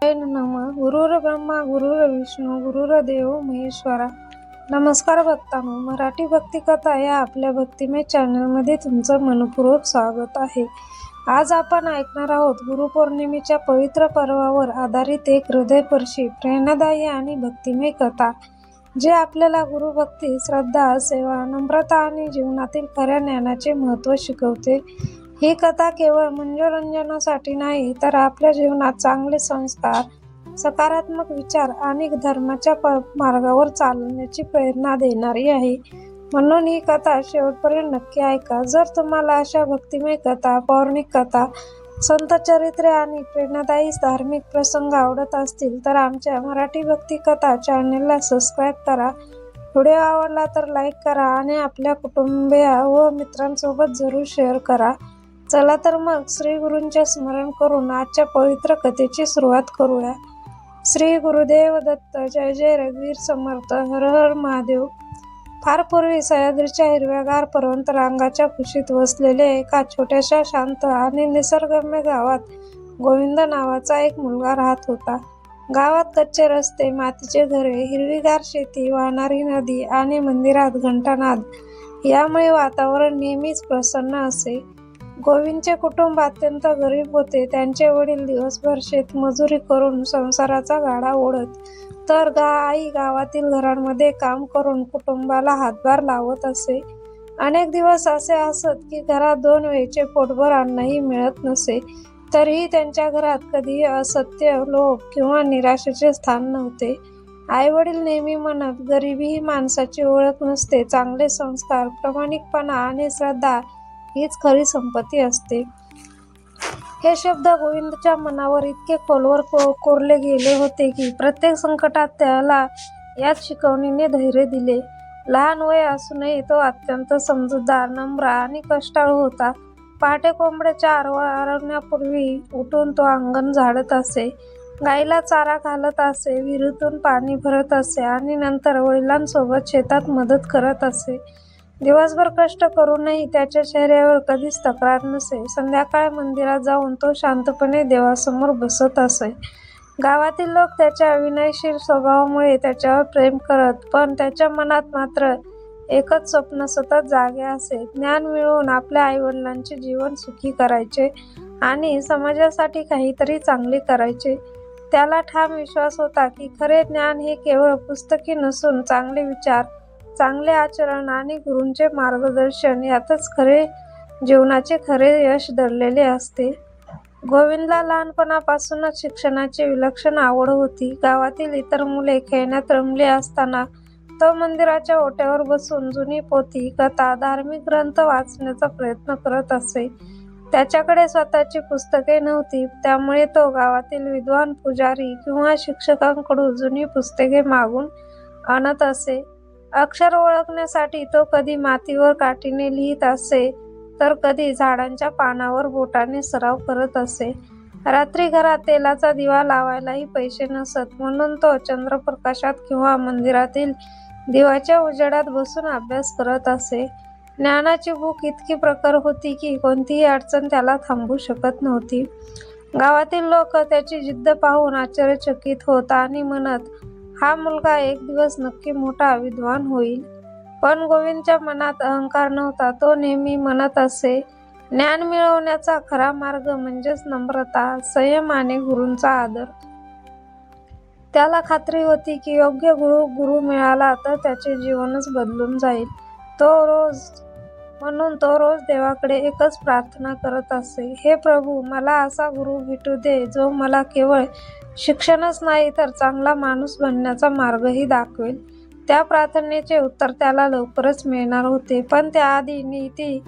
नमः. गुरुर् ब्रह्मा गुरुर्विष्णू गुरुर्देव महेश्वरा. नमस्कार भक्तांनो, मराठी भक्तिकथा या आपल्या भक्तिमय चॅनलमध्ये तुमचं मनपूर्वक स्वागत आहे. आज आपण ऐकणार आहोत गुरुपौर्णिमेच्या पवित्र पर्वावर आधारित एक हृदयस्पर्शी, प्रेरणादायी आणि भक्तिमय कथा, जे आपल्याला गुरुभक्ती, श्रद्धा, सेवा, नम्रता आणि जीवनातील खऱ्या ज्ञानाचे महत्त्व शिकवते. ही कथा केवळ मनोरंजनासाठी नाही, तर आपल्या जीवनात चांगले संस्कार, सकारात्मक विचार आणि धर्माच्या मार्गावर चालण्याची प्रेरणा देणारी आहे. म्हणून ही कथा शेवटपर्यंत नक्की ऐका. जर तुम्हाला अशा भक्तिमय कथा, पौराणिक कथा, संत चरित्रे आणि प्रेरणादायी धार्मिक प्रसंग आवडत असतील तर आमच्या मराठी भक्ती कथा चॅनलला सबस्क्राईब करा. व्हिडिओ आवडला तर लाईक करा आणि आपल्या कुटुंबीय व मित्रांसोबत जरूर शेअर करा. चला तर मग श्री गुरूंचे स्मरण करून आजच्या पवित्र कथेची सुरुवात करूया. श्री गुरुदेव दत्त. जय जय रघुवीर समर्थ. हर हर महादेव. फार पूर्वी सह्याद्रीच्या हिरव्यागार पर्वत रांगाच्या कुशीत वसलेल्या एका छोट्याशा शांत आणि निसर्गरम्य गावात गोविंद नावाचा एक मुलगा राहत होता. गावात कच्चे रस्ते, मातीचे घरे, हिरवीगार शेती, वाहणारी नदी आणि मंदिरात घंटानाद यामुळे वातावरण नेहमीच प्रसन्न असे. गोविंदचे कुटुंब अत्यंत गरीब होते. त्यांचे वडील दिवसभर शेतमजुरी करून संसाराचा गाडा ओढत, तर आई गावातील घरांमध्ये काम करून कुटुंबाला हातभार लावत असे. अनेक दिवस असे असत की घरात 2 वेळचे पोटभर अन्नही मिळत नसे. तरीही त्यांच्या घरात कधीही असत्य, लोभ किंवा निराशेचे स्थान नव्हते. आई वडील नेहमी म्हणत, गरिबी ही माणसाची ओळख नसते. चांगले संस्कार, प्रामाणिकपणा आणि श्रद्धा हीच खरी संपत्ती असते. हे शब्द गोविंदच्या मनावर इतके खोलवर कोरले गेले होते की प्रत्येक संकटात त्याला याच शिकवणीने धैर्य दिले. लहान वय असूनही तो अत्यंत समजूतदार, नम्र आणि कष्टाळू होता. पहाटे कोंबड्याच्या आरवण्यापूर्वी उठून तो अंगण झाडत असे, गाईला चारा घालत असे, विहिरीतून पाणी भरत असे आणि नंतर वडिलांसोबत शेतात मदत करत असे. दिवसभर कष्ट करूनही त्याच्या चेहऱ्यावर कधीच तक्रार नसे. संध्याकाळी मंदिरात जाऊन तो शांतपणे देवासमोर बसत असे. गावातील लोक त्याच्या विनयशील स्वभावामुळे त्याच्यावर प्रेम करत, पण त्याच्या मनात मात्र एकच स्वप्न सतत जागे असे, ज्ञान मिळवून आपल्या आईवडिलांचे जीवन सुखी करायचे आणि समाजासाठी काहीतरी चांगले करायचे. त्याला ठाम विश्वास होता की खरे ज्ञान हे केवळ पुस्तकी नसून चांगले विचार, चांगले आचरण आणि गुरूंचे मार्गदर्शन यातच जीवनाचे खरे यश दडलेले असते. गोविंदला लहानपणापासूनच शिक्षणाची विलक्षण आवड होती. गावातील इतर मुले खेळण्यात रमले असताना तो मंदिराच्या ओट्यावर बसून जुनी पोथी, कथा, धार्मिक ग्रंथ वाचण्याचा प्रयत्न करत असे. त्याच्याकडे स्वतःची पुस्तके नव्हती, त्यामुळे तो गावातील विद्वान, पुजारी किंवा शिक्षकांकडून जुनी पुस्तके मागून आणत असे. अक्षर ओळखण्यासाठी तो कधी मातीवर काठीने लिहित असे, तर कधी झाडांच्या पानावर बोटाने सराव करत असे. रात्री घरात तेलाचा दिवा लावायलाही पैसे नसत, म्हणून तो चंद्रप्रकाशात किंवा मंदिरातील दिव्याच्या उजेडात बसून अभ्यास करत असे. ज्ञानाची भूक इतकी प्रखर होती की कोणतीही अडचण त्याला थांबवू शकत नव्हती. गावातील लोक त्याची जिद्द पाहून आश्चर्यचकित होत आणि म्हणत, हा मुलगा एक दिवस नक्की मोठा विद्वान होईल. पण गोविंदच्या मनात अहंकार नव्हता. तो नेहमी म्हणत असे, ज्ञान मिळवण्याचा खरा मार्ग म्हणजेच नम्रता, संयम आणि गुरूंचा आदर. त्याला खात्री होती की योग्य गुरु मिळाला तर त्याचे जीवनच बदलून जाईल. म्हणून तो रोज देवाकडे एकच प्रार्थना करत असे, हे प्रभू, मला असा गुरु भेटू दे जो मला केवळ शिक्षणच नाही तर चांगला माणूस बनण्याचा मार्गही दाखवेल. त्या प्रार्थनेचे उत्तर त्याला लवकरच मिळणार होते, पण त्याआधी नीती,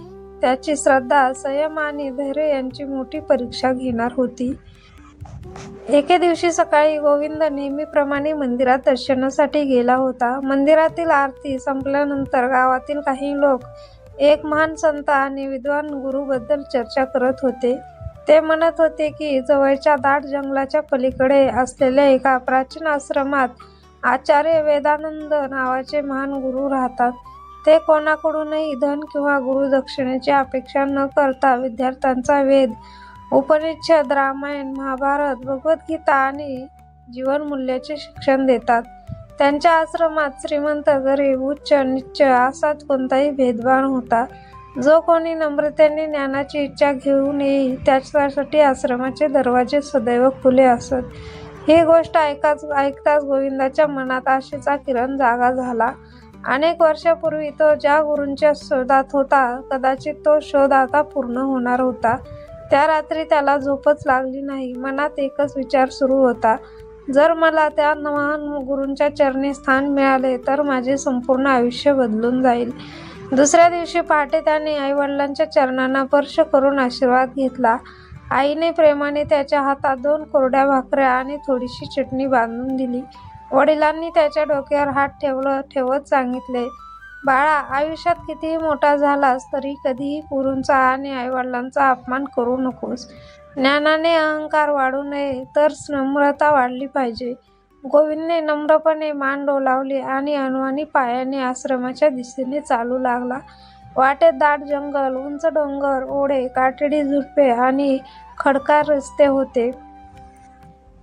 त्याची श्रद्धा, संयम आणि धैर्य यांची मोठी परीक्षा घेणार होती. एके दिवशी सकाळी गोविंद नेहमीप्रमाणे मंदिरात दर्शनासाठी गेला होता. मंदिरातील आरती संपल्यानंतर गावातील काही लोक एक महान संत आणि विद्वान गुरुबद्दल चर्चा करत होते. ते म्हणत होते की जवळच्या दाट जंगलाच्या पलीकडे असलेल्या एका प्राचीन आश्रमात आचार्य वेदानंद नावाचे महान गुरु राहतात. ते कोणाकडूनही धन किंवा गुरुदक्षिणेची अपेक्षा न करता विद्यार्थ्यांचा वेद उपनिषद, रामायण, महाभारत, भगवद्गीता आणि जीवनमूल्याचे शिक्षण देतात. त्यांच्या आश्रमात श्रीमंत, गरीब, उच्च, नीच असाच कोणताही भेदभाव नव्हता. जो कोणी नम्रतेने ज्ञानाची इच्छा घेऊन येईल त्याच्यासाठी आश्रमाचे दरवाजे सदैव खुले असत. ही गोष्ट ऐकताच गोविंदाच्या मनात आशेचा किरण जागा झाला. अनेक वर्षापूर्वी तो ज्या गुरूंच्या शोधात होता, कदाचित तो शोध आता पूर्ण होणार होता. त्या रात्री त्याला झोपच लागली नाही. मनात एकच विचार सुरू होता, जर मला त्या महान गुरूंच्या चरणी स्थान मिळाले तर माझे संपूर्ण आयुष्य बदलून जाईल. दुसऱ्या दिवशी पहाटे त्याने आईवडिलांच्या चरणांना स्पर्श करून आशीर्वाद घेतला. आईने प्रेमाने त्याच्या हातात 2 कोरड्या भाकऱ्या आणि थोडीशी चटणी बांधून दिली. वडिलांनी त्याच्या डोक्यावर हात ठेवत सांगितले, बाळा, आयुष्यात कितीही मोठा झालास तरी कधीही गुरूंचा आणि आईवडिलांचा अपमान करू नकोस. ज्ञानाने अहंकार वाढू नये तर नम्रता वाढली पाहिजे. गोविंदने नम्रपणे मान डोलावली आणि अनवाणी पायाने आश्रमाच्या दिशेने चालू लागला. वाटेत दाट जंगल, उंच डोंगर, ओढे, काटेरी झुडपे आणि खडकाळ रस्ते होते.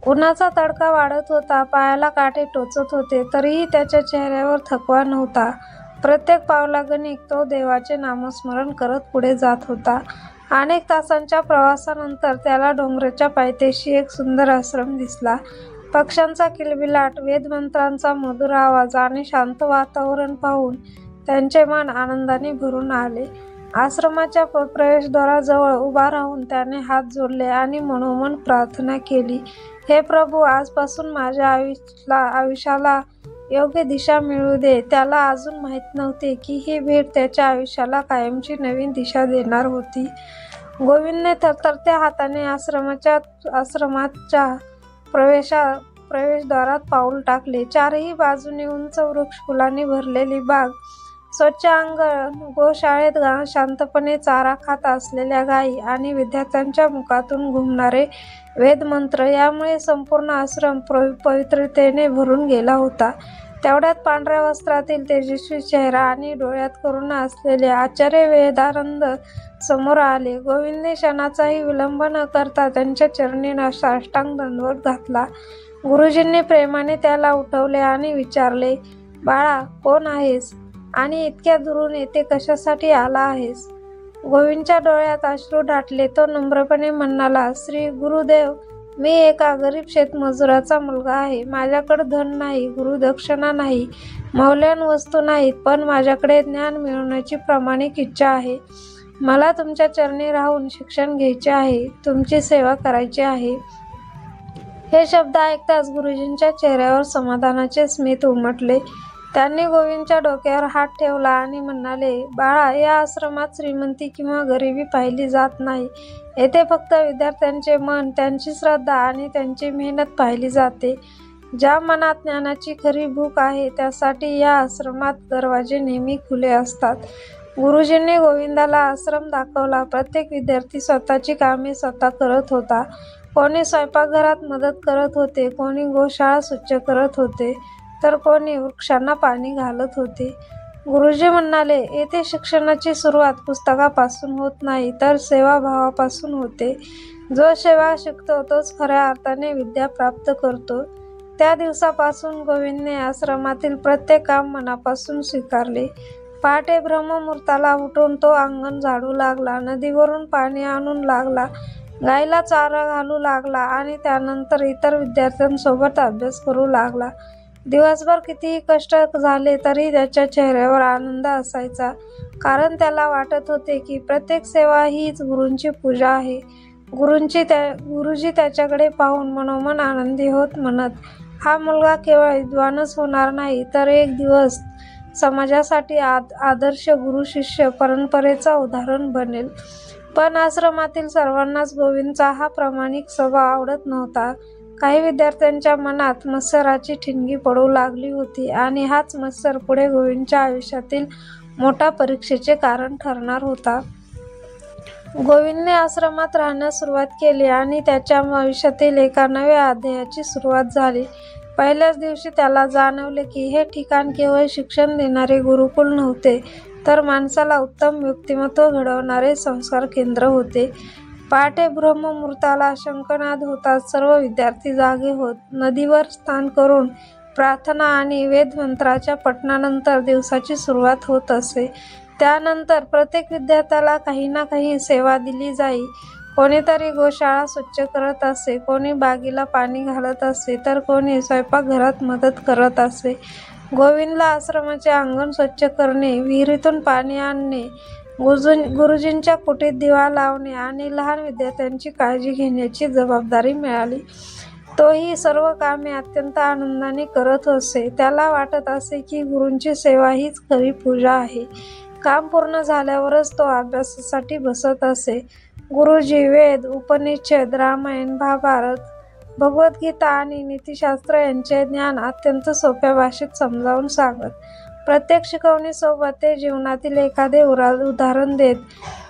उन्हाचा तडका वाढत होता, पायाला काटे टोचत होते, तरीही त्याच्या चेहऱ्यावर थकवा नव्हता. प्रत्येक पावलागणिक तो देवाचे नामस्मरण करत पुढे जात होता. अनेक तासांच्या प्रवासानंतर त्याला डोंगराच्या पायथ्याशी एक सुंदर आश्रम दिसला. पक्ष्यांचा किलबिलाट, वेदमंत्रांचा मधुर आवाज आणि शांत वातावरण पाहून त्यांचे मन आनंदाने भरून आले. आश्रमाच्या प्रवेशद्वाराजवळ उभा राहून त्याने हात जोडले आणि मनोमन प्रार्थना केली, हे प्रभू, आजपासून माझ्या आयुष्याला योग्य दिशा मिळू दे. त्याला अजून माहीत नव्हते की ही भेट त्याच्या आयुष्याला कायमची नवीन दिशा देणार होती. गोविंदने थरथरत्या हाताने आश्रमाच्या प्रवेशद्वारात पाऊल टाकले. चारही बाजूने उंच वृक्ष, फुलांनी भरलेली बाग, स्वच्छ अंगण, गोशाळेत शांतपणे चारा खात असलेल्या गायी आणि विद्यार्थ्यांच्या मुखातून घुमणारे वेदमंत्र यामुळे संपूर्ण आश्रम पवित्रतेने भरून गेला होता. तेवढ्यात पांढऱ्या वस्त्रातील तेजस्वी चेहरा आणि डोळ्यात करुणा असलेले आचार्य वेदानंद समोर आले. गोविंदने क्षणाचाही विलंब न करता त्यांच्या चरणी साष्टांग दंडवत घातला. गुरुजींनी प्रेमाने त्याला उठवले आणि विचारले, बाळा, कोण आहेस आणि इतक्या दुरून येथे कशासाठी आला आहेस? गोविंदच्या डोळ्यात अश्रू दाटले. तो नम्रपणे म्हणाला, श्री गुरुदेव, मी एका गरीब शेतमजुराचा मुलगा आहे. माझ्याकडे धन नाही, गुरुदक्षिणा नाही, मौल्यवान वस्तू नाहीत, पण माझ्याकडे ज्ञान मिळवण्याची प्रामाणिक इच्छा आहे. मला तुमच्या चरणी राहून शिक्षण घ्यायचे आहे, तुमची सेवा करायची आहे. हे शब्द ऐकताच गुरुजींच्या चेहऱ्यावर समाधानाचे स्मित उमटले. त्यांनी गोविंदच्या डोक्यावर हात ठेवला आणि म्हणाले, बाळा, या आश्रमात श्रीमंती किंवा गरिबी पाहिली जात नाही. येथे फक्त विद्यार्थ्यांचे मन, त्यांची श्रद्धा आणि त्यांची मेहनत पाहिली जाते. ज्या मनात ज्ञानाची खरी भूक आहे त्यासाठी या आश्रमात दरवाजे नेहमी खुले असतात. गुरुजींनी गोविंदाला आश्रम दाखवला. प्रत्येक विद्यार्थी स्वतःची कामे स्वतः करत होता. कोणी स्वयंपाकघरात मदत करत होते, कोणी गोशाळा स्वच्छ करत होते, तर कोणी वृक्षांना पाणी घालत होते. गुरुजी म्हणाले, येथे शिक्षणाची सुरुवात पुस्तकापासून होत नाही तर सेवाभावापासून होते. जो सेवा शिकतो तोच खऱ्या अर्थाने विद्या प्राप्त करतो. त्या दिवसापासून गोविंदने आश्रमातील प्रत्येक काम मनापासून स्वीकारले. पहाटे ब्रह्ममुहूर्ताला उठून तो अंगण झाडू लागला, नदीवरून पाणी आणून लागला, गायीला चारा घालू लागला आणि त्यानंतर इतर विद्यार्थ्यांसोबत अभ्यास करू लागला. दिवसभर कितीही कष्ट झाले तरी त्याच्या चेहऱ्यावर आनंद असायचा, कारण त्याला वाटत होते की प्रत्येक सेवा हीच गुरूंची पूजा आहे. गुरुजी त्याच्याकडे पाहून मनोमन आनंदी होत म्हणत, हा मुलगा केवळ विद्वानच होणार नाही तर एक दिवस समाजासाठी आदर्श गुरु शिष्य परंपरेचा उदाहरण बनेल. पण आश्रमातील सर्वांनाच गोविंदचा हा प्रामाणिक स्वभाव आवडत नव्हता. काही विद्यार्थ्यांच्या मनात मत्सराची ठिणगी पडू लागली होती आणि हाच मत्सर पुढे गोविंदच्या आयुष्यातील मोठा परीक्षेचे कारण ठरणार होता. गोविंदने आश्रमात राहण्यास सुरुवात केली आणि त्याच्या आयुष्यातील एका नव्या अध्यायाची सुरुवात झाली. पहिल्याच दिवशी त्याला जाणवले की हे ठिकाण केवळ शिक्षण देणारे गुरुकुल नव्हते, तर माणसाला उत्तम व्यक्तिमत्व घडवणारे संस्कार केंद्र होते. पहाटे ब्रह्ममुहूर्ताला शंखनाद होताच सर्व विद्यार्थी जागे होत. नदीवर स्नान करून प्रार्थना आणि वेदमंत्राच्या पठणानंतर दिवसाची सुरुवात होत असे. त्यानंतर प्रत्येक विद्यार्थ्याला काही ना काही सेवा दिली जाई. कोणीतरी गोशाळा स्वच्छ करत असे, कोणी बागेला पाणी घालत असे, तर कोणी स्वयंपाकघरात मदत करत असे. गोविंदला आश्रमाचे अंगण स्वच्छ करणे, विहिरीतून पाणी आणणे, गुरुजींच्या कुटीत दिवा लावणे आणि लहान विद्यार्थ्यांची काळजी घेण्याची जबाबदारी मिळाली. तो ही सर्व कामे अत्यंत आनंदाने करत असे. त्याला वाटत असे की गुरूंची सेवा हीच खरी पूजा आहे. काम पूर्ण झाल्यावरच तो अभ्यासासाठी बसत असे. गुरुजी वेद, उपनिषद, रामायण, महाभारत, भगवद्गीता आणि नीतिशास्त्र यांचे ज्ञान अत्यंत सोप्या भाषेत समजावून सांगत. प्रत्येक शिकवणीसोबत ते जीवनातील एखादे उदाहरण देत.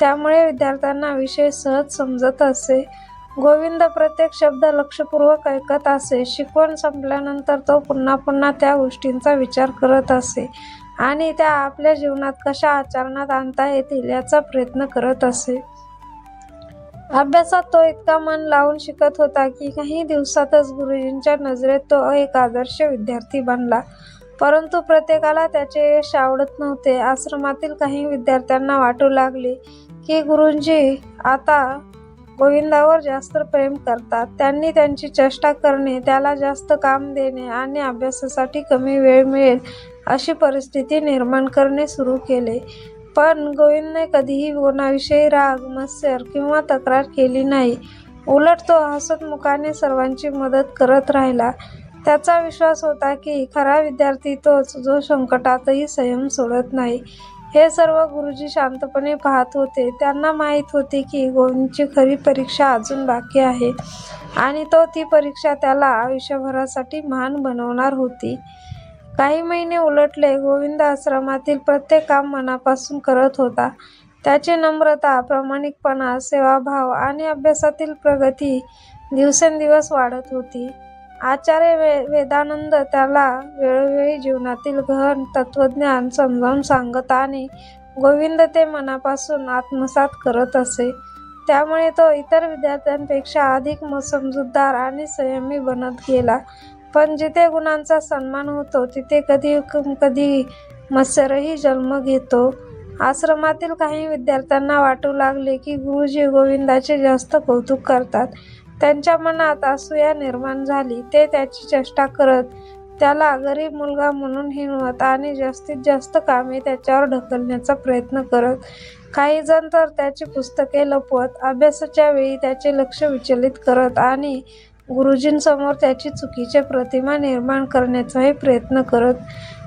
त्यामुळे विद्यार्थ्यांना विषय सहज समजत असे. गोविंद प्रत्येक शब्द लक्षपूर्वक ऐकत असे. शिकवण संपल्यानंतर तो पुन्हा पुन्हा त्या गोष्टींचा विचार करत असे आणि त्या आपल्या जीवनात कशा आचरणात आणता येतील याचा प्रयत्न करत असे. अभ्यासात तो इतका मन लावून शिकत होता की काही दिवसातच गुरुजींच्या नजरेत तो एक आदर्श विद्यार्थी बनला. परंतु प्रत्येकाला त्याचे यश आवडत नव्हते. आश्रमातील काही विद्यार्थ्यांना वाटू लागले की गुरुजी आता गोविंदावर जास्त प्रेम करतात. त्यांनी त्यांची चेष्टा करणे, त्याला जास्त काम देणे आणि अभ्यासासाठी कमी वेळ मिळेल अशी परिस्थिती निर्माण करणे सुरू केले. पण गोविंदने कधीही कोणाविषयी राग, मत्सर किंवा तक्रार केली नाही. उलट तो हसतमुखाने सर्वांची मदत करत राहिला. त्याचा विश्वास होता की खरा विद्यार्थी तोच जो संकटातही संयम सोडत नाही. हे सर्व गुरुजी शांतपणे पाहत होते. त्यांना माहीत होते की गोविंदची खरी परीक्षा अजून बाकी आहे आणि ती परीक्षा त्याला आयुष्यभरासाठी महान बनवणार होती. काही महिने उलटले. गोविंद आश्रमातील प्रत्येक काम मनापासून करत होता. त्याची नम्रता, प्रामाणिकपणा, सेवाभाव आणि अभ्यासातील प्रगती दिवसेंदिवस वाढत होती. आचार्य वेदानंद त्याला वेळोवेळी जीवनातील गहन तत्त्वज्ञान समजावून सांगत आणि गोविंद ते मनापासून आत्मसात करत असे. त्यामुळे तो इतर विद्यार्थ्यांपेक्षा अधिक समजूतदार आणि संयमी बनत गेला. पण जिथे गुणांचा सन्मान होतो तिथे कधी कधी मत्सरही जन्म घेतो. आश्रमातील काही विद्यार्थ्यांना वाटू लागले की गुरुजी गोविंदाचे जास्त कौतुक करतात. त्यांच्या मनात असूया निर्माण झाली. ते त्याची चेष्टा करत, त्याला गरीब मुलगा म्हणून हिणवत आणि जास्तीत जास्त कामे त्याच्यावर ढकलण्याचा प्रयत्न करत. काही जण तर त्याची पुस्तके लपवत, अभ्यासाच्या वेळी त्याचे लक्ष विचलित करत आणि गुरुजींसमोर त्याची चुकीची प्रतिमा निर्माण करण्याचाही प्रयत्न करत.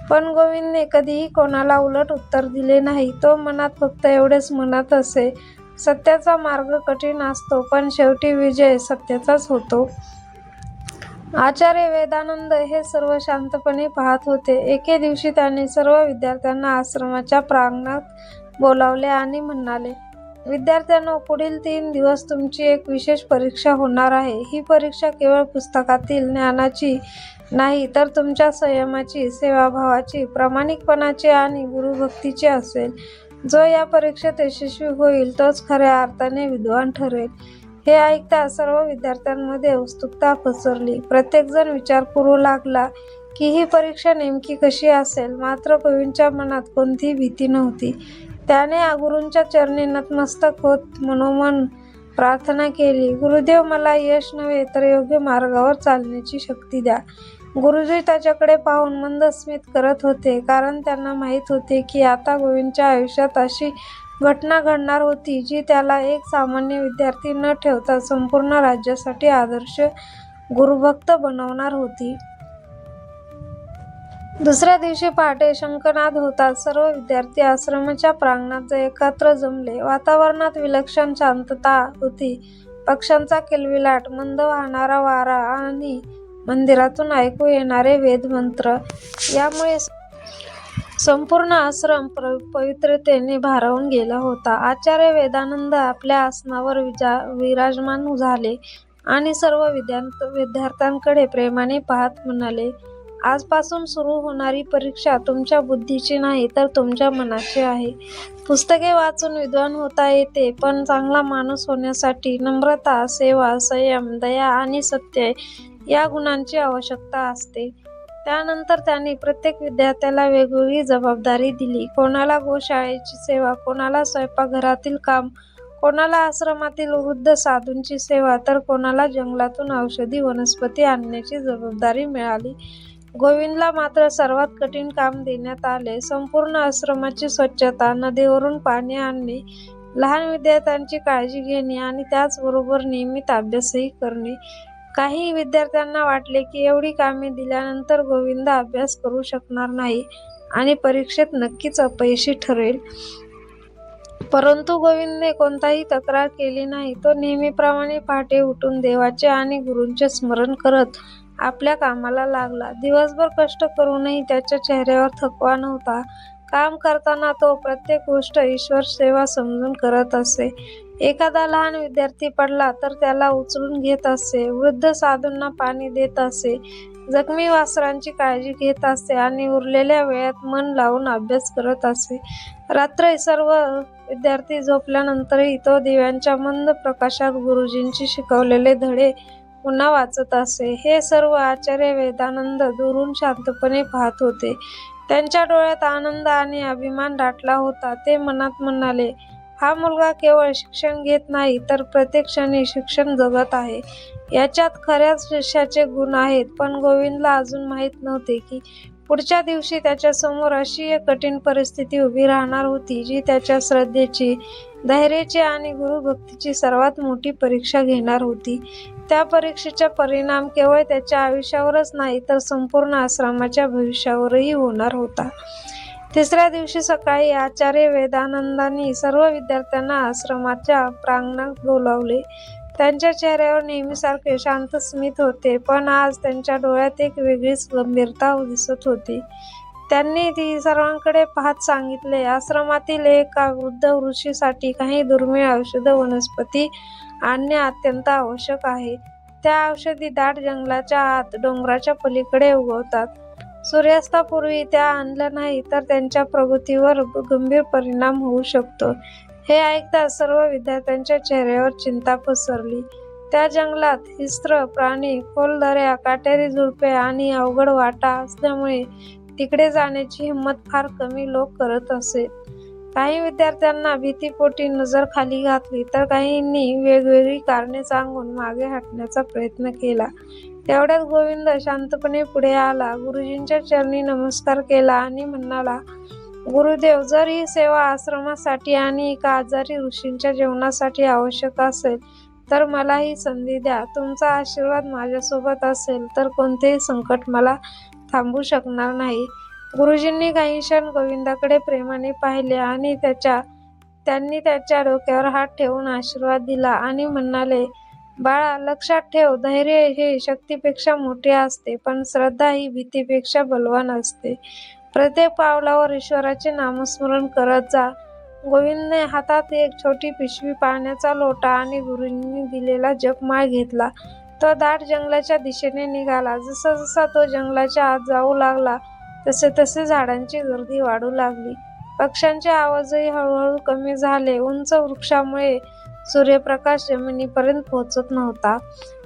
पण गोविंदने कधीही कोणाला उलट उत्तर दिले नाही. तो मनात फक्त एवढेच म्हणत असे, सत्याचा मार्ग कठीण असतो पण शेवटी विजय सत्याचाच होतो. आचार्य वेदानंद हे सर्व शांतपणे पाहत होते. एके दिवशी त्याने सर्व विद्यार्थ्यांना आश्रमाच्या प्रांगणात बोलावले आणि म्हणाले, विद्यार्थ्यांनो, पुढील 3 दिवस तुमची एक विशेष परीक्षा होणार आहे. ही परीक्षा केवळ पुस्तकातील ज्ञानाची नाही तर तुमच्या संयमाची, सेवाभावाची, प्रामाणिकपणाची आणि गुरुभक्तीची असेल. जो या परीक्षेत यशस्वी होईल तोच खऱ्या अर्थाने विद्वान ठरेल. हे ऐकता सर्व विद्यार्थ्यांमध्ये उत्सुकता पसरली. प्रत्येकजण विचार करू लागला की ही परीक्षा नेमकी कशी असेल. मात्र गोविंदच्या मनात कोणतीही भीती नव्हती. त्याने गुरूंच्या चरणी नतमस्तक होत मनोमन प्रार्थना केली, गुरुदेव, मला यश नव्हे तर योग्य मार्गावर चालण्याची शक्ती द्या. गुरुजी त्याच्याकडे पाहून मंद स्मित करत होते, कारण त्यांना माहीत होते की आता गोविंदच्या आयुष्यात अशी घटना घडणार होती जी त्याला एक सामान्य विद्यार्थी न ठेवता संपूर्ण राज्यासाठी आदर्श गुरुभक्त बनवणार होती. दुसऱ्या दिवशी पहाटे शंखनाद होताच सर्व विद्यार्थी आश्रमाच्या प्रांगणात एकत्र जमले. वातावरणात विलक्षण शांतता होती. पक्ष्यांचा किलबिलाट, मंद वाहणारा वारा आणि मंदिरातून ऐकू येणारे वेदमंत्र यामुळे संपूर्ण आश्रम पवित्रतेने भारावून गेला होता. आचार्य वेदानंद आपल्या आसनावर विराजमान झाले आणि सर्व विद्यार्थ्यांकडे प्रेमाने पाहत म्हणाले, आजपासून सुरू होणारी परीक्षा तुमच्या बुद्धीची नाही तर तुमच्या मनाची आहे. पुस्तके वाचून विद्वान होता येते, पण चांगला माणूस होण्यासाठी नम्रता, सेवा, संयम, दया आणि सत्य या गुणांची आवश्यकता असते. त्यानंतर त्यांनी प्रत्येक विद्यार्थ्याला वेगवेगळी जबाबदारी दिली. कोणाला गोशाळेची सेवा, कोणाला स्वयंपाकघरातील काम, कोणाला आश्रमातील वृद्ध साधूंची सेवा, तर कोणाला जंगलातून औषधी वनस्पती आणण्याची जबाबदारी मिळाली. गोविंदला मात्र सर्वात कठीण काम देण्यात आले. संपूर्ण आश्रमाची स्वच्छता, नदीवरून पाणी आणणे, लहान विद्यार्थ्यांची काळजी घेणे आणि त्याचबरोबर नियमित अभ्यासही करणे. काही विद्यार्थ्यांना वाटले की एवढी कामे दिल्यानंतर गोविंद अभ्यास करू शकणार नाही आणि परीक्षेत नक्कीच अपयशी ठरेल. परंतु गोविंदने कोणताही तक्रार केली नाही. तो नेहमीप्रमाणे पहाटे उठून देवाचे आणि गुरूंचे स्मरण करत आपल्या कामाला लागला. दिवसभर कष्ट करूनही त्याच्या चेहऱ्यावर थकवा नव्हता. काम करताना तो प्रत्येक गोष्ट ईश्वर सेवा समजून करत असे. एखादा लहान विद्यार्थी पडला तर त्याला उचलून घेत असे, वृद्ध साधूंना पाणी देत असे, जखमी वासरांची काळजी घेत असे आणि उरलेल्या वेळात मन लावून अभ्यास करत असे. रात्री सर्व विद्यार्थी झोपल्यानंतरही तो दिव्यांच्या मंद प्रकाशात गुरुजींची शिकवलेले धडे पुन्हा वाचत असे. हे सर्व आचार्य वेदानंद दुरून शांतपणे पाहत होते. त्यांच्या डोळ्यात आनंद आणि अभिमान दाटला होता. ते मनात म्हणाले, हा मुलगा केवळ शिक्षण घेत नाही तर प्रत्येक क्षणी शिक्षण जगत आहे. याच्यात खऱ्याच शिष्याचे गुण आहेत. पण गोविंदला अजून माहीत नव्हते की पुढच्या दिवशी त्याच्यासमोर अशी एक कठीण परिस्थिती उभी राहणार होती जी त्याच्या श्रद्धेची, धैर्याची आणि गुरुभक्तीची सर्वात मोठी परीक्षा घेणार होती. त्या परीक्षेचा परिणाम केवळ त्याच्या आयुष्यावरच नाही तर संपूर्ण आश्रमाच्या भविष्यावरही होणार होता. तिसऱ्या दिवशी सकाळी आचार्य वेदानंदांनी सर्व विद्यार्थ्यांना आश्रमाच्या प्रांगणात बोलावले. त्यांच्या चेहऱ्यावर नेहमीसारखे शांत स्मित होते, पण आज त्यांच्या डोळ्यात एक वेगळीच गंभीरता दिसत होती. त्यांनी ती सर्वांकडे पाहत सांगितले, आश्रमातील एका वृद्ध ऋषीसाठी काही दुर्मिळ औषध वनस्पती आणणे अत्यंत आवश्यक आहे. त्या औषधी दाट जंगलाच्या आत डोंगराच्या पलीकडे उगवतात. सूर्यास्तापूर्वी त्या आणल्या नाही तर त्यांच्या प्रगतीवर गंभीर परिणाम होऊ शकतो. हे ऐकताच सर्व विद्यार्थ्यांच्या चेहऱ्यावर चिंता पसरली. त्या जंगलात हिंस्त्र प्राणी, खोल दऱ्या, काटेरी झुडपे आणि अवघड वाटा असल्यामुळे तिकडे जाण्याची हिंमत फार कमी लोक करत असत. काही विद्यार्थ्यांना भीतीपोटी नजर खाली घातली तर काहींनी वेगवेगळी कारणे सांगून मागे हटण्याचा प्रयत्न केला. तेवढ्यात गोविंद शांतपणे पुढे आला, गुरुजींच्या चरणी नमस्कार केला आणि म्हणाला, गुरुदेव, जर ही सेवा आश्रमासाठी आणि एका आजारी ऋषींच्या जेवणासाठी आवश्यक असेल तर मला ही संधी द्या. तुमचा आशीर्वाद माझ्यासोबत असेल तर कोणतेही संकट मला थांबवू शकणार नाही. गुरुजींनी काही क्षण गोविंदाकडे प्रेमाने पाहिले आणि त्यांनी त्याच्या डोक्यावर हात ठेवून आशीर्वाद दिला आणि म्हणाले, बाळा, लक्षात ठेव, धैर्य हे शक्तीपेक्षा मोठे असते, पण श्रद्धा ही भीतीपेक्षा बलवान असते. प्रत्येक पावलावर ईश्वराचे नामस्मरण करत जा. गोविंदने हातात एक छोटी पिशवी, पाण्याचा लोटा आणि गुरुजींनी दिलेला जपमाळ घेतला. तो दाट जंगलाच्या दिशेने निघाला. जसा जसा तो जंगलाच्या आत जाऊ लागला तसे तसे झाडांची गर्दी वाढू लागली. पक्ष्यांचे आवाजही हळूहळू कमी झाले. उंच वृक्षामुळे सूर्यप्रकाश जमिनीपर्यंत पोहोचत नव्हता.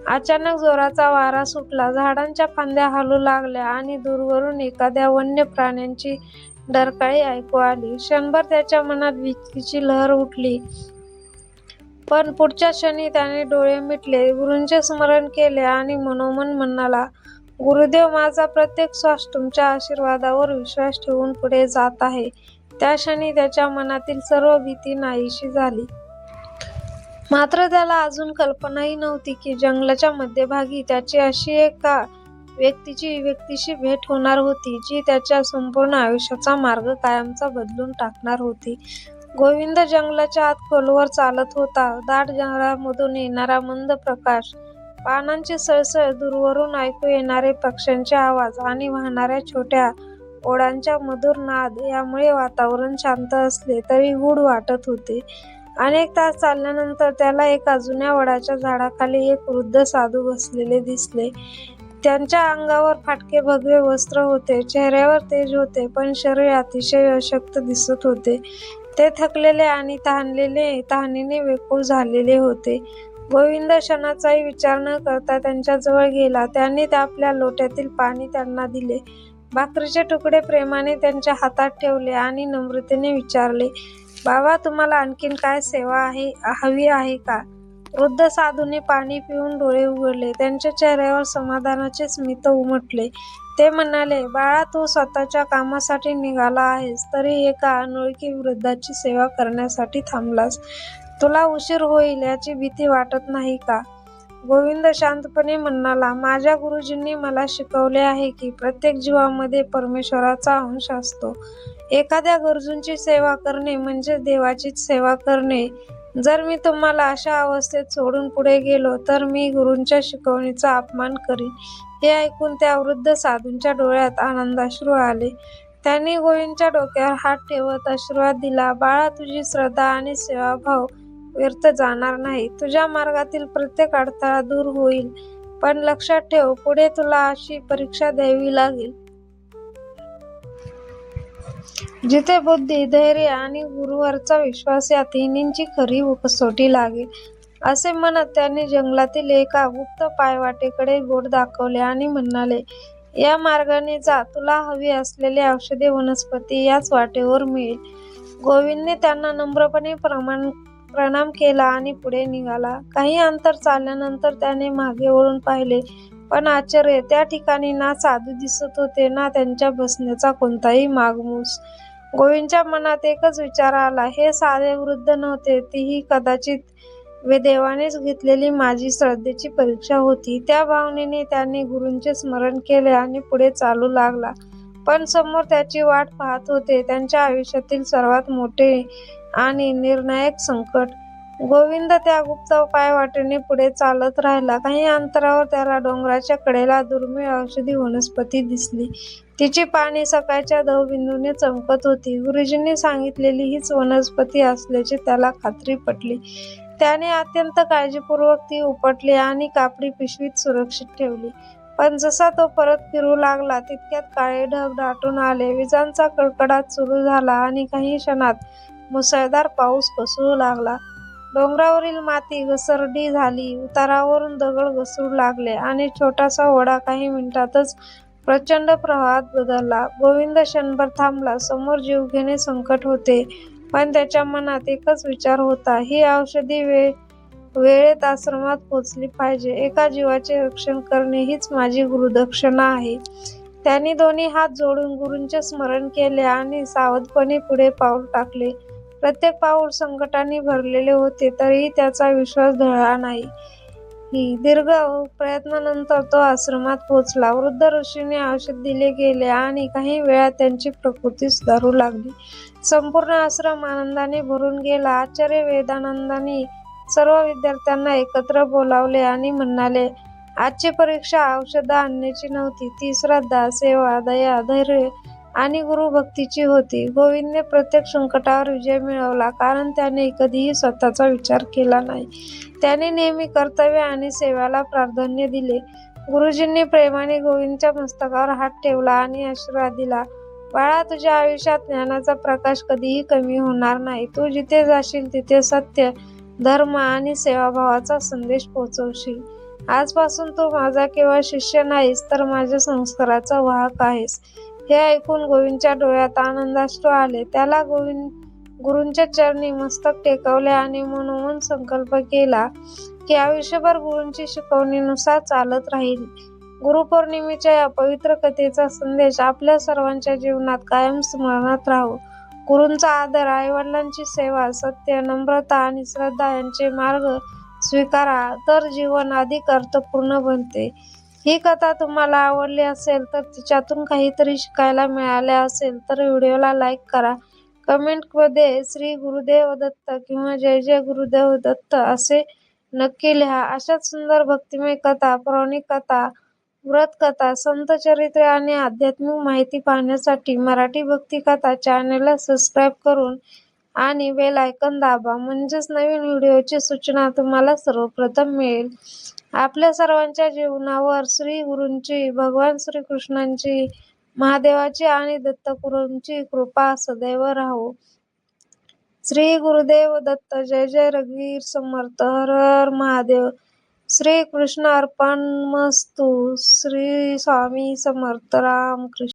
अचानक जोराचा वारा सुटला. झाडांच्या फांद्या हलू लागल्या आणि दूरवरून एखाद्या वन्य प्राण्याची डरकाळी ऐकू आली. क्षणभर त्याच्या मनात भीतीची लहर उठली, पण पुढच्या क्षणी त्याने डोळे मिटले, गुरूंचे स्मरण केले आणि मनोमन म्हणाला, गुरुदेव, माझा प्रत्येक श्वास तुमच्या आशीर्वादावर विश्वास ठेवून पुढे जात आहे. त्या क्षणी त्याच्या मनातील सर्व भीती नाहीशी झाली. मात्र त्याला अजून कल्पनाही नव्हती की जंगलाच्या मध्यभागी त्याची अशी एका व्यक्तीशी भेट होणार होती जी त्याच्या संपूर्ण आयुष्याचा मार्ग कायमचा बदलून टाकणार होती. गोविंद जंगलाच्या आत खोलवर चालत होता. दाट जंगलामधून येणारा मंद प्रकाश, पानांची सळसळ, दूरवरून ऐकू येणारे पक्ष्यांचे आवाज आणि वाहणाऱ्या छोट्या ओढ्यांचा मधुर नाद यामुळे वातावरण शांत असले तरी गूढ वाटत होते. अनेक तास चालल्यानंतर त्याला एका जुन्या वडाच्या झाडाखाली एक वृद्ध साधू बसलेले दिसले. त्यांच्या अंगावर फाटके भगवे वस्त्र होते, चेहऱ्यावर तेज होते, पण शरीर अतिशय अशक्त दिसत होते. ते थकलेले आणि तहानेने व्याकुळ झालेले होते. गोविंद क्षणाचाही विचार न करता त्यांच्याजवळ गेला. त्यांनी आपल्या लोट्यातील पाणी त्यांना दिले. भाकरीचे तुकडे प्रेमाने त्यांच्या हातात ठेवले आणि नम्रतेने विचारले, "बाबा, तुम्हाला आणखीन काय सेवा हवी आहे का?" वृद्ध साधूने पाणी पिऊन डोळे उघडले. त्यांच्या चेहऱ्यावर समाधानाचे स्मित उमटले. ते म्हणाले, "बाळा, तू स्वतःच्या कामासाठी निघाला आहेस, तरी एका अनोळखी वृद्धाची सेवा करण्यासाठी थांबलास. तुला उशीर होईल याची भीती वाटत नाही का?" गोविंद शांतपणे म्हणाला, "माझ्या गुरुजींनी मला शिकवले आहे की प्रत्येक जीवामध्ये परमेश्वराचा अंश असतो. एखाद्या गरजूंची सेवा करणे म्हणजे देवाचीच सेवा करणे. जर मी तुम्हाला अशा अवस्थेत सोडून पुढे गेलो तर मी गुरूंच्या शिकवणीचा अपमान करीन." हे ऐकून त्या वृद्ध साधूंच्या डोळ्यात आनंदाश्रू आले. त्यांनी गोविंदच्या डोक्यावर हात ठेवत आशीर्वाद दिला, "बाळा, तुझी श्रद्धा आणि सेवाभाव व्यर्थ जाणार नाही. तुझ्या मार्गातील प्रत्येक अडथळा दूर होईल. पण लक्षात ठेव, पुढे तुला अशी परीक्षा द्यावी लागेल. जिथे बुद्धी, धैर्य आणि गुरूवरचा विश्वास या तिन्हींची खरी कसोटी लागेल." असे म्हणत त्यांनी जंगलातील एका गुप्त पायवाटेकडे बोट दाखवले आणि म्हणाले, "या मार्गाने जा. तुला हवी असलेली औषधी वनस्पती याच वाटेवर मिळेल." गोविंदने त्यांना नम्रपणे प्रणाम केला आणि पुढे निघाला. काही अंतर चालल्यानंतर त्याने मागे वळून पाहिले, पण आश्चर्य, त्या ठिकाणी ना साधू दिसत होते ना त्यांच्या बसण्याचा कोणताही मागमूस. गोविंदच्या मनात एकच विचार आला, हे साधे वृद्ध नव्हते, तीही कदाचित देवानेच घेतलेली माझी श्रद्धेची परीक्षा होती. त्या भावनेने त्याने गुरूंचे स्मरण केले आणि पुढे चालू लागला. पण समोर त्याची वाट पाहत होते त्यांच्या आयुष्यातील सर्वात मोठे आणि निर्णायक संकट. गोविंद त्या गुप्त पायवाटेने पुढे चालत राहिला. काही अंतरावर त्याला डोंगराच्या कडेला दुर्मिळ औषधी वनस्पती दिसली. तिची पाने सकाळच्या दवबिंदूने चमकत होती. गुरुजींनी सांगितलेली हीच वनस्पती असल्याची त्याला खात्री पटली. त्याने अत्यंत काळजीपूर्वक ती उपटली आणि कापडी पिशवीत सुरक्षित ठेवली. पण जसा तो परत फिरू लागला तितक्यात काळे ढग दाटून आले, विजांचा कडकडाट सुरू झाला आणि काही क्षणात मुसळधार पाऊस कोसळू लागला. डोंगरावरील माती घसरडी झाली, उतारावरून दगड घसरू लागले आणि छोटासा ओढा काही मिनिटातच प्रचंड प्रवाहात बदलला. गोविंद क्षणभर थांबला. समोर जीवघेणे संकट होते, पण त्याच्या मनात एकच विचार होता, ही औषधी वेळेत आश्रमात पोचली पाहिजे. एका जीवाचे रक्षण करणे हीच माझी गुरुदक्षिणा आहे. त्यांनी दोन्ही हात जोडून गुरूंचे स्मरण केले आणि सावधपणे पुढे पाऊल टाकले. प्रत्येक पाऊल संकटांनी भरलेले होते, तरीही त्याचा विश्वास ढळला नाही. दीर्घ प्रयत्नानंतर तो आश्रमात पोहोचला. वृद्ध ऋषीने औषध दिले गेले आणि काही वेळात त्यांची प्रकृती सुधारू लागली. संपूर्ण आश्रम आनंदाने भरून गेला. आचार्य वेदानंदांनी सर्व विद्यार्थ्यांना एकत्र बोलावले आणि म्हणाले, "आजची परीक्षा औषधं आणण्याची नव्हती, ती श्रद्धा, सेवा, दया, धैर्य आणि गुरुभक्तीची होती." गोविंदने प्रत्येक संकटावर विजय मिळवला, कारण त्याने कधीही स्वतःचा विचार केला नाही. त्याने नेहमी कर्तव्य आणि सेवेला प्राधान्य दिले. गुरुजींनी प्रेमाने गोविंदच्या मस्तकावर हात ठेवला आणि आशीर्वाद दिला, "बाळा, तुझ्या आयुष्यात ज्ञानाचा प्रकाश कधीही कमी होणार नाही. तू जिथे जाशील तिथे सत्य, धर्म आणि सेवाभावाचा संदेश पोहोचवशील. आजपासून तू माझा केवळ शिष्य नाहीस, तर माझ्या संस्काराचा वाहक आहेस." हे ऐकून गोविंदच्या डोळ्यात आनंदाश्रू आले. त्याला गुरूंच्या चरणी मस्तक टेकवले आणि मनोमन संकल्प केला की आयुष्यभर गुरूंची शिकवणीनुसार चालत राहील. गुरुपौर्णिमेच्या या पवित्र कथेचा संदेश आपल्या सर्वांच्या जीवनात कायम स्मरणात राहो. गुरूंचा आदर, आईवडिलांची सेवा, सत्य, नम्रता आणि श्रद्धा यांचे मार्ग स्वीकारा, तर जीवन अधिक अर्थपूर्ण बनते. ही कथा तुम्हाला आवडली असेल तर तिच्यातून काहीतरी शिकायला मिळाले असेल तर व्हिडिओला लाईक करा. कमेंटमध्ये श्री गुरुदेव दत्त किंवा जय जय गुरुदेव दत्त असे नक्की लिहा. अशाच सुंदर भक्तिमय कथा, पौराणिक कथा, व्रतकथा, संत चरित्रे आणि आध्यात्मिक माहिती पाहण्यासाठी मराठी भक्तिकथा चॅनलला सबस्क्राईब करून आणि बेल आयकॉन दाबा, म्हणजेच नवीन व्हिडिओची सूचना तुम्हाला सर्वप्रथम मिळेल. आपल्या सर्वांच्या जीवनावर श्री गुरूंची, भगवान श्रीकृष्णांची, महादेवाची आणि दत्तगुरूंची कृपा सदैव राहो. श्री गुरुदेव दत्त. जय जय रघुवीर समर्थ. हर हर महादेव. श्री कृष्ण अर्पणमस्तु. श्री स्वामी समर्थ. राम कृष्ण.